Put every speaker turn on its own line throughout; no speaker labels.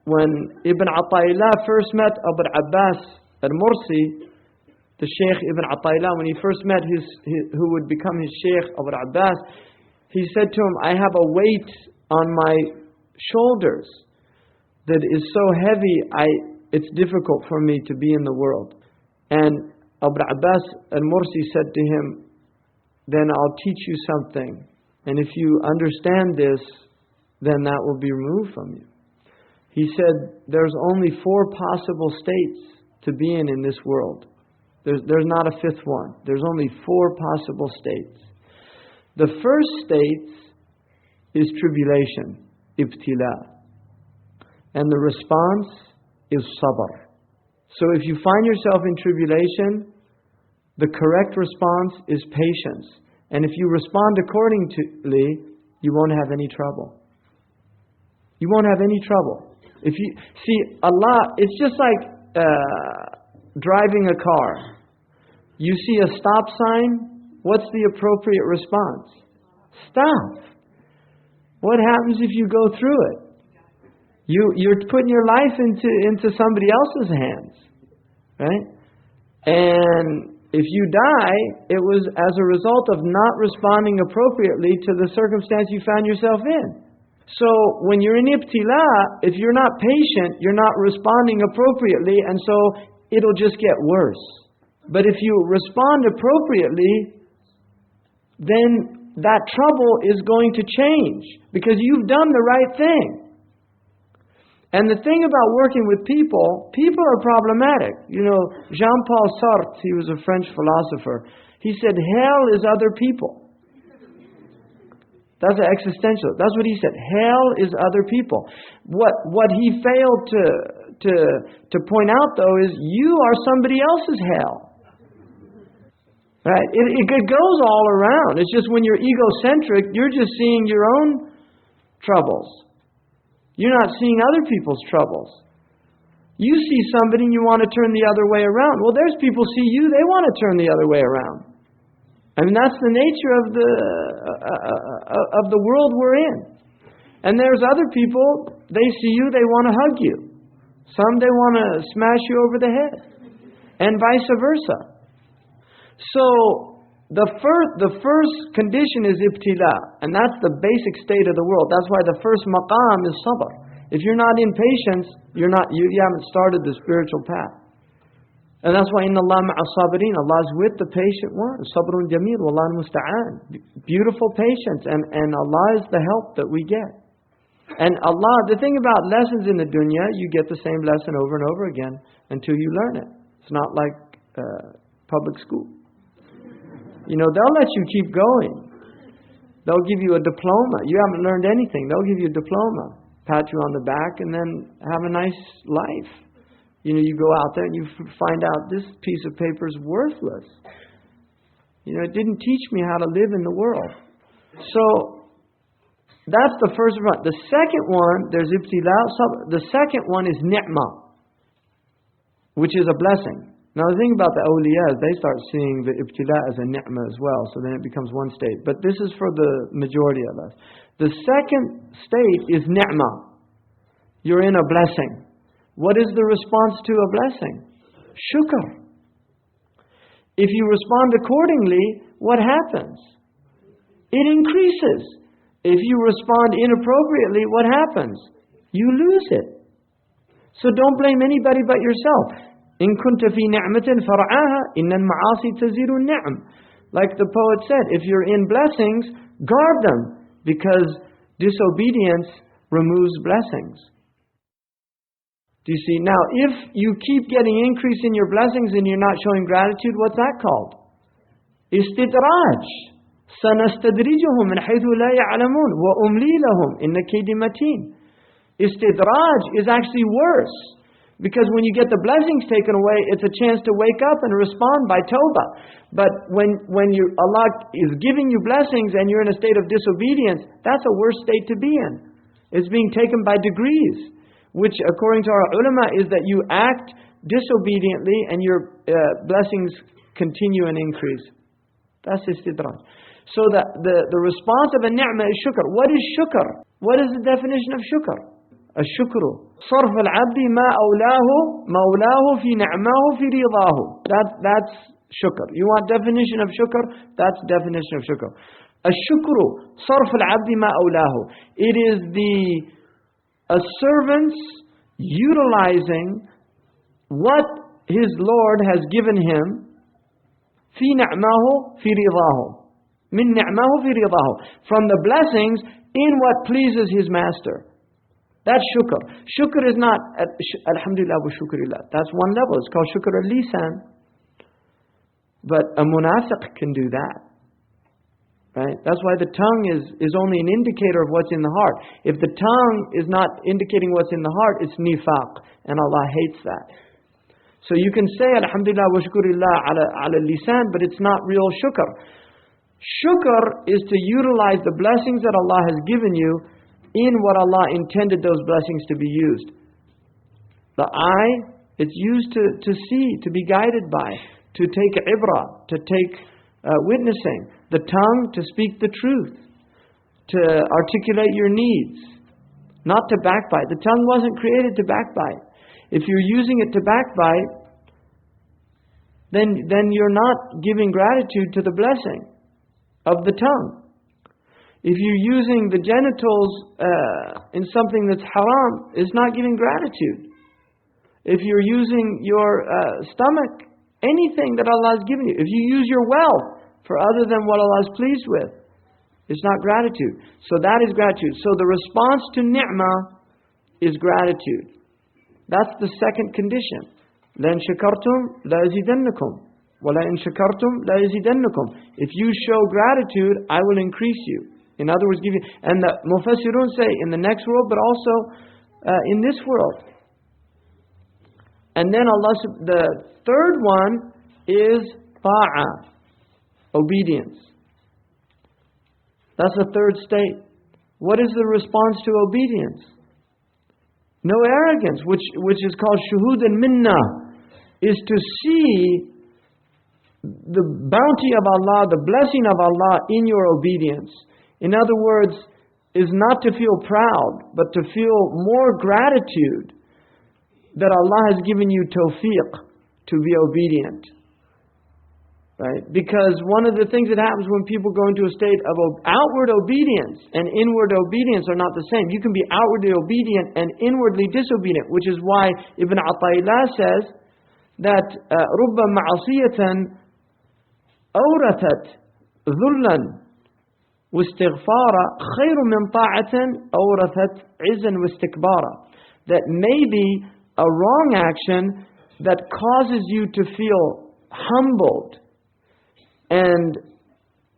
when Ibn Ata'illah first met Abu Abbas al-Mursi, the Shaykh Ibn Ata'illah, when he first met who would become his Shaykh, Abu Abbas, he said to him, I have a weight on my shoulders that is so heavy, it's difficult for me to be in the world. And Abu Abbas al-Mursi said to him, then I'll teach you something. And if you understand this, then that will be removed from you. He said, there's only 4 possible states to be in this world. There's not a 5th one. There's only 4 possible states. The first state is tribulation, ibtila. And the response is sabr. So if you find yourself in tribulation, the correct response is patience. And if you respond accordingly, you won't have any trouble. You won't have any trouble. If you see Allah, it's just like driving a car. You see a stop sign, what's the appropriate response? Stop. What happens if you go through it? You're putting your life into somebody else's hands, right? And if you die, it was as a result of not responding appropriately to the circumstance you found yourself in. So when you're in ibtila, if you're not patient, you're not responding appropriately, and so it'll just get worse. But if you respond appropriately, then that trouble is going to change because you've done the right thing. And the thing about working with people are problematic. You know, Jean-Paul Sartre, he was a French philosopher. He said, hell is other people. That's an existential. That's what he said. Hell is other people. What he failed to point out, though, is you are somebody else's hell. Right? It goes all around. It's just when you're egocentric, you're just seeing your own troubles. You're not seeing other people's troubles. You see somebody and you want to turn the other way around. Well, there's people see you, they want to turn the other way around. I mean, that's the nature of the world we're in. And there's other people, they see you, they want to hug you. Some, they want to smash you over the head. And vice versa. So, the first condition is ibtila, and that's the basic state of the world. That's why the first maqam is sabr. If you're not in patience, you haven't started the spiritual path. And that's why inna Allah ma'a sabirin, Allah is with the patient one. Sabrun jameel, wallahu musta'an. Beautiful patience, and Allah is the help that we get. And Allah, the thing about lessons in the dunya, you get the same lesson over and over again until you learn it. It's not like public school. You know, they'll let you keep going. They'll give you a diploma. You haven't learned anything. They'll give you a diploma, pat you on the back, and then have a nice life. You know, you go out there and you find out this piece of paper is worthless. You know, it didn't teach me how to live in the world. So, that's the first one. The second one, there's ibtila. The second one is ni'mah, which is a blessing. Now the thing about the awliya is they start seeing the ibtila as a ni'mah as well, so then it becomes one state. But this is for the majority of us. The second state is ni'mah. You're in a blessing. What is the response to a blessing? Shukr. If you respond accordingly, what happens? It increases. If you respond inappropriately, what happens? You lose it. So don't blame anybody but yourself. إن كنت في نعمة فرعاها إن المعاصي تزيد النعم. Like the poet said, if you're in blessings, guard them, because disobedience removes blessings. Do you see? Now, if you keep getting increase in your blessings and you're not showing gratitude, what's that called? استدراج. سنستدرجهم من حيث لا يعلمون وأملي لهم إن كيدي متين. Istidraj is actually worse. Because when you get the blessings taken away, it's a chance to wake up and respond by tawbah. But when Allah is giving you blessings and you're in a state of disobedience, that's a worse state to be in. It's being taken by degrees, which according to our ulama is that you act disobediently and your blessings continue and increase. That's istidraj. So the response of a ni'mah is shukr. What is shukr? What is the definition of shukr? الشكر صرف العبد ما أولاه مولاه في نعماه في رضاه. That's shukr. You want definition of shukr? That's definition of shukr. الشكر صرف العبد ما أولاه. It is a servant's utilizing what his Lord has given him في نعماه في رضاه. من نعماه في رضاه. From the blessings in what pleases his master. That's shukr. Shukr is not alhamdulillah wa shukrillah. That's one level. It's called shukr al-lisan. But a munafiq can do that. Right? That's why the tongue is only an indicator of what's in the heart. If the tongue is not indicating what's in the heart, it's nifaq. And Allah hates that. So you can say alhamdulillah wa shukrillah ala lisan, but it's not real shukr. Shukr is to utilize the blessings that Allah has given you in what Allah intended those blessings to be used. The eye, it's used to see, to be guided by, to take ibrah, to take witnessing. The tongue, to speak the truth, to articulate your needs, not to backbite. The tongue wasn't created to backbite. If you're using it to backbite, then you're not giving gratitude to the blessing of the tongue. If you're using the genitals in something that's haram, it's not giving gratitude. If you're using your stomach, anything that Allah has given you, if you use your wealth for other than what Allah is pleased with, it's not gratitude. So that is gratitude. So the response to ni'mah is gratitude. That's the second condition. لَإِن شَكَرْتُمْ لَأَزِيدَنَّكُمْ وَلَإِن شَكَرْتُمْ لَأَزِيدَنَّكُمْ. If you show gratitude, I will increase you. In other words, give you. And the Mufassirun say in the next world, but also in this world. And then the third one is ta'a, obedience. That's the third state. What is the response to obedience? No arrogance, which is called shuhud and minna, is to see the bounty of Allah, the blessing of Allah in your obedience. In other words, is not to feel proud, but to feel more gratitude that Allah has given you tawfiq to be obedient. Right? Because one of the things that happens when people go into a state of outward obedience and inward obedience are not the same. You can be outwardly obedient and inwardly disobedient, which is why Ibn Ata'illah says that رُبَّ مَعَصِيَةً أَوْرَثَتْ ذُلًّا وَاسْتِغْفَارًا خَيْرٌ مِنْ طَاعَةٍ أَوْرَثَتْ عِزًّا وَاسْتِكْبَارًا. That maybe a wrong action that causes you to feel humbled and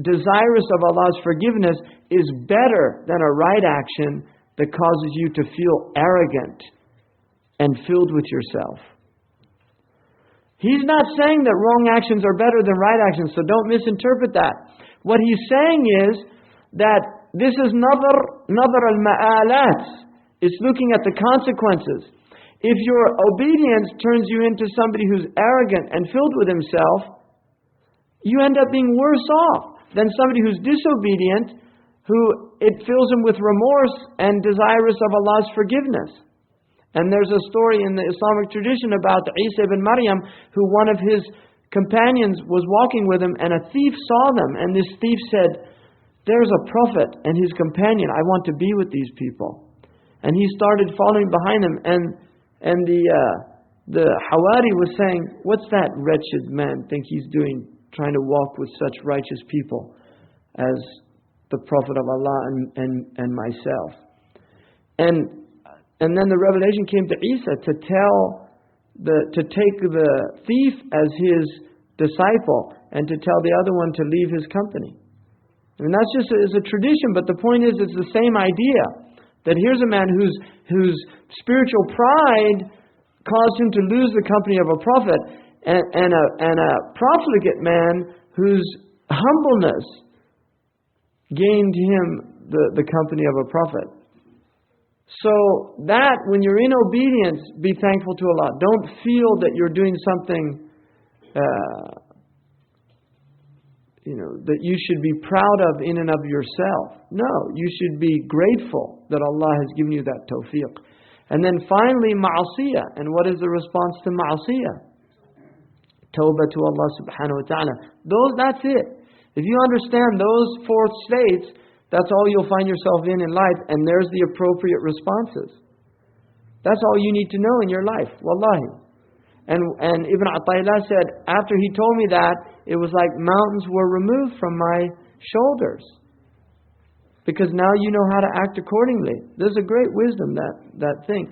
desirous of Allah's forgiveness is better than a right action that causes you to feel arrogant and filled with yourself. He's not saying that wrong actions are better than right actions, so don't misinterpret that. What he's saying is that this is nazar al-ma'alat. It's looking at the consequences. If your obedience turns you into somebody who's arrogant and filled with himself, you end up being worse off than somebody who's disobedient, who it fills him with remorse and desirous of Allah's forgiveness. And there's a story in the Islamic tradition about Isa ibn Maryam, who one of his companions was walking with him and a thief saw them, and this thief said, "There's a prophet and his companion. I want to be with these people." And he started following behind them, and the Hawari was saying, "What's that wretched man think he's doing, trying to walk with such righteous people as the Prophet of Allah and myself?" And then the revelation came to Isa to take the thief as his disciple and to tell the other one to leave his company. And that's just as a tradition, but the point is, it's the same idea. That here's a man whose spiritual pride caused him to lose the company of a prophet, and a profligate man whose humbleness gained him the company of a prophet. So that, when you're in obedience, be thankful to Allah. Don't feel that you're doing something that you should be proud of in and of yourself. No, you should be grateful that Allah has given you that tawfiq. And then finally, ma'asiyah. And what is the response to ma'asiyah? Tawbah to Allah subhanahu wa ta'ala. That's it. If you understand those 4 states, that's all you'll find yourself in life, and there's the appropriate responses. That's all you need to know in your life, wallahi. And Ibn Ata'illah said, after he told me that, it was like mountains were removed from my shoulders. Because now you know how to act accordingly. There's a great wisdom, that thing.